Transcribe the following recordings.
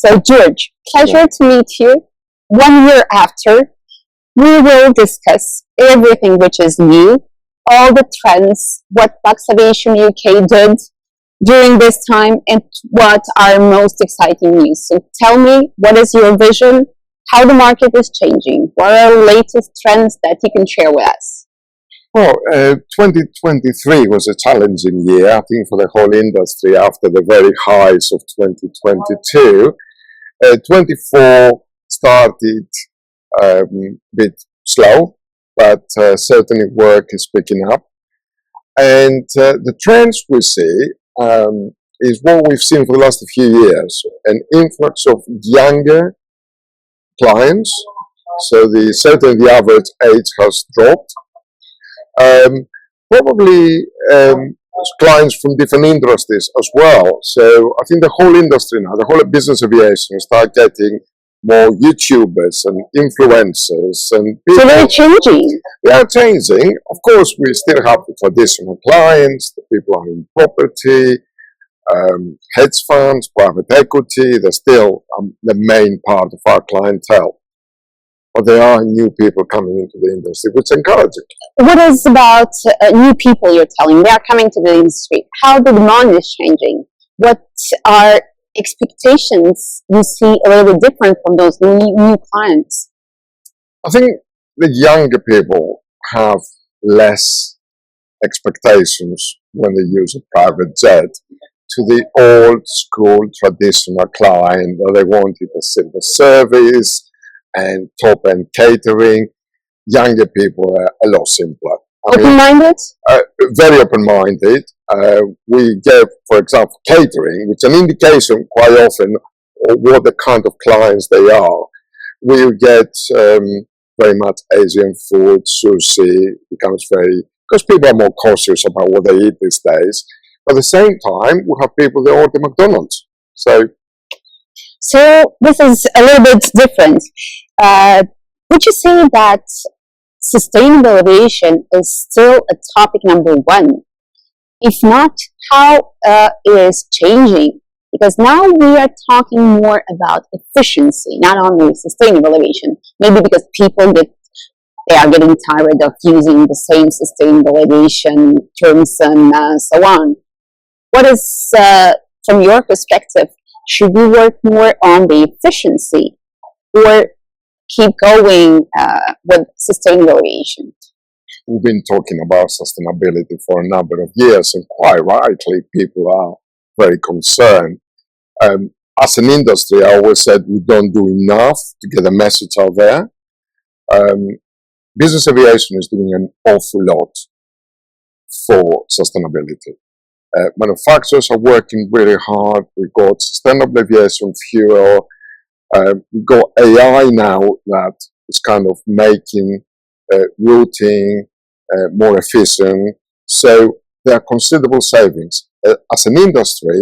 So, George, pleasure to meet you. 1 year after, we will discuss everything which is new, all the trends, what Luxaviation UK did during this time, and what are most exciting news. So tell me, what is your vision, how the market is changing, what are the latest trends that you can share with us? Well, 2023 was a challenging year, I think, for the whole industry after the very highs of 2022. 24 started a bit slow, but certainly work is picking up. And the trends we see is what we've seen for the last few years, an influx of younger clients. So certainly the average age has dropped. Probably clients from different industries as well. So I think the whole industry now, the whole business aviation, start getting more YouTubers and influencers and people. So they're changing. They are changing. Of course, we still have the traditional clients, the people are in property, hedge funds, private equity. They're still the main part of our clientele. But there are new people coming into the industry, which is encouraging. What is about new people you're telling? They are coming to the industry. How the demand is changing? What are expectations you see a little bit different from those new clients? I think the younger people have less expectations when they use a private jet to the old school traditional client that they wanted a simple service and top-end catering. Younger people are a lot simpler. Open-minded? Very open-minded. We give, for example, catering, which is an indication quite often of what the kind of clients they are. We get very much Asian food, sushi, becomes very, because people are more cautious about what they eat these days. But at the same time, we have people that order McDonald's. So this is a little bit different. Would you say that sustainable aviation is still a topic #1? If not, how is changing? Because now we are talking more about efficiency, not only sustainable aviation. Maybe because people they are getting tired of using the same sustainable aviation terms and so on. What is, from your perspective, should we work more on the efficiency or keep going with sustainable aviation? We've been talking about sustainability for a number of years, and quite rightly, people are very concerned. As an industry, I always said we don't do enough to get the message out there. Business aviation is doing an awful lot for sustainability. Manufacturers are working really hard. We've got sustainable aviation fuel. We've got AI now that is kind of making routing more efficient. So there are considerable savings. As an industry,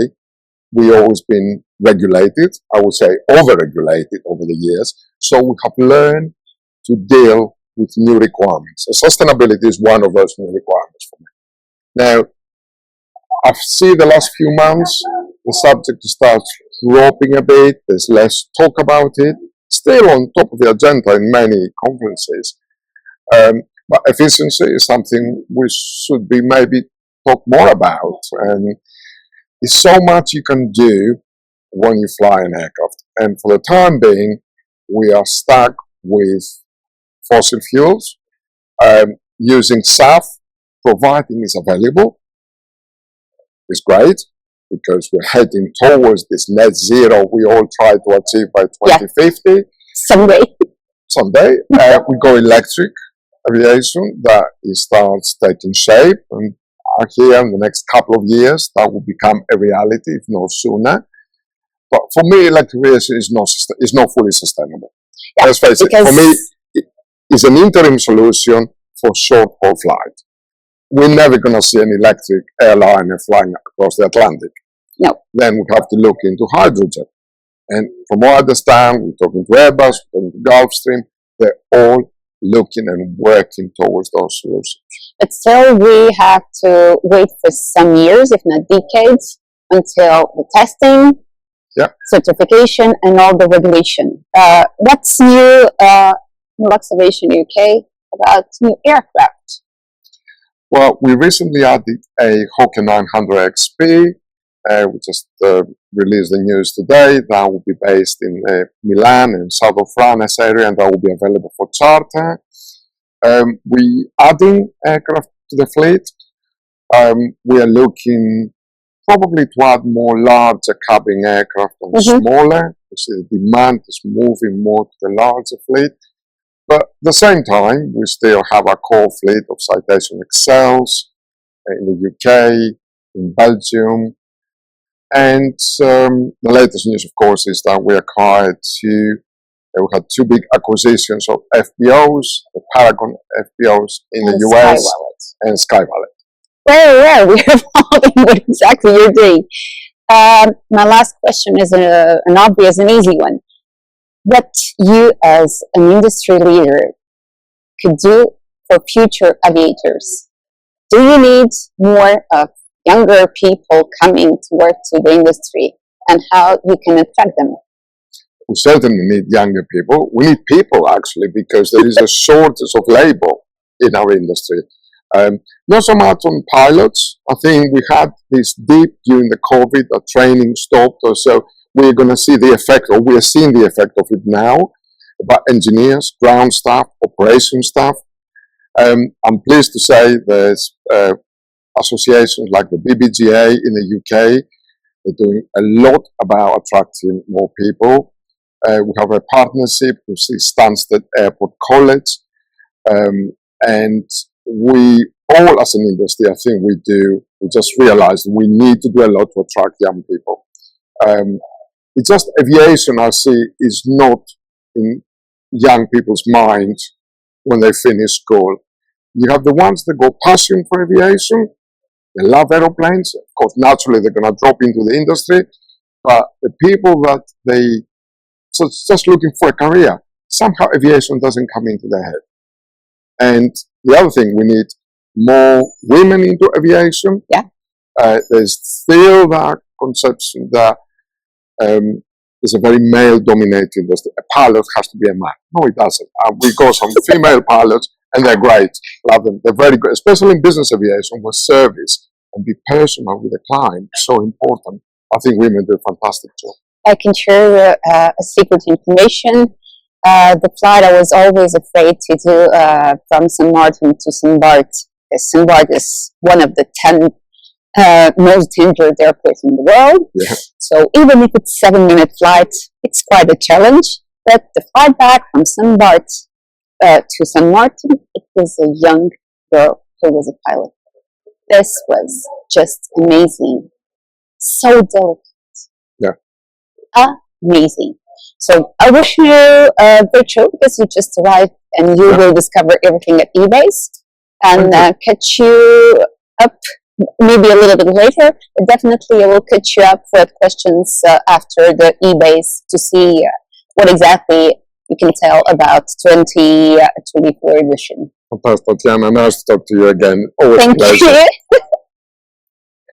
we've always been regulated, I would say over-regulated over the years. So we have learned to deal with new requirements. And sustainability is one of those new requirements for me. Now, I've seen the last few months, the subject starts dropping a bit. There's less talk about it. Still on top of the agenda in many conferences. But efficiency is something we should be maybe talk more about. And there's so much you can do when you fly an aircraft. And for the time being, we are stuck with fossil fuels, using SAF, providing it's available. It's great because we're heading towards this net zero we all try to achieve by 2050. Yeah. Someday. We go electric aviation, that starts taking shape, and here in the next couple of years that will become a reality, if not sooner. But for me, electric aviation is not fully sustainable. Yeah, let's face it, for me, it's an interim solution for short-haul flight. We're never going to see an electric airliner flying across the Atlantic. No. Then we have to look into hydrogen. And from what I understand, we're talking to Airbus, we're talking to Gulfstream, they're all looking and working towards those solutions. But still, we have to wait for some years, if not decades, until the testing certification and all the regulation. What's new in Luxaviation UK about new aircraft? Well, we recently added a Hawker 900 XP. We just released the news today. That will be based in Milan and south of France area, and that will be available for charter. We adding aircraft to the fleet. We are looking probably to add more larger cabin aircraft and smaller. You see the demand is moving more to the larger fleet. But at the same time, we still have our core fleet of Citation XLs in the UK, in Belgium. And the latest news, of course, is that we acquired we had two big acquisitions of FBOs, the Paragon FBOs in the US and SkyWallet. Well, we are following what exactly you're doing. My last question is an obvious and easy one. What you as an industry leader could do for future aviators? Do you need more of younger people coming to work to the industry, and how you can attract them? We certainly need younger people. We need people, actually, because there is a shortage of labor in our industry. Not so much on pilots. I think we had this dip during the COVID, the training stopped, or so we're going to see the effect, or we are seeing the effect of it now, about engineers, ground staff, operation staff. I'm pleased to say there's associations like the BBGA in the UK. They're doing a lot about attracting more people. We have a partnership with the Stansted Airport College, and we all as an industry, I think we just realized we need to do a lot to attract young people. It's just aviation, I see, is not in young people's minds when they finish school. You have the ones that go passion for aviation, they love aeroplanes. Of course, naturally, they're going to drop into the industry. But the people that just looking for a career, somehow aviation doesn't come into their head. And the other thing, we need more women into aviation. There's still that conception that it's a very male-dominated industry. A pilot has to be a man. No, it doesn't. We got some female pilots, and they're great. Love them. They're very good, especially in business aviation, where service and be personal with the client is so important. I think women do a fantastic job. I can share a secret information. The flight I was always afraid to do from St. Martin to St. Bart. St. Bart is one of the 10 most dangerous airports in the world. So even if it's a 7-minute flight, it's quite a challenge. But the flight back from St. Bart to St. Martin, it was a young girl who was a pilot. This was just amazing. So delicate. Amazing. So I wish you a great show, because you just arrived and you will discover everything at EBACE, and catch you up maybe a little bit later. But definitely I will catch you up with questions after the EBACE to see what exactly you can tell about 2024 edition. Fantastic, Tatiana. Nice to talk to you again. Always Thank you.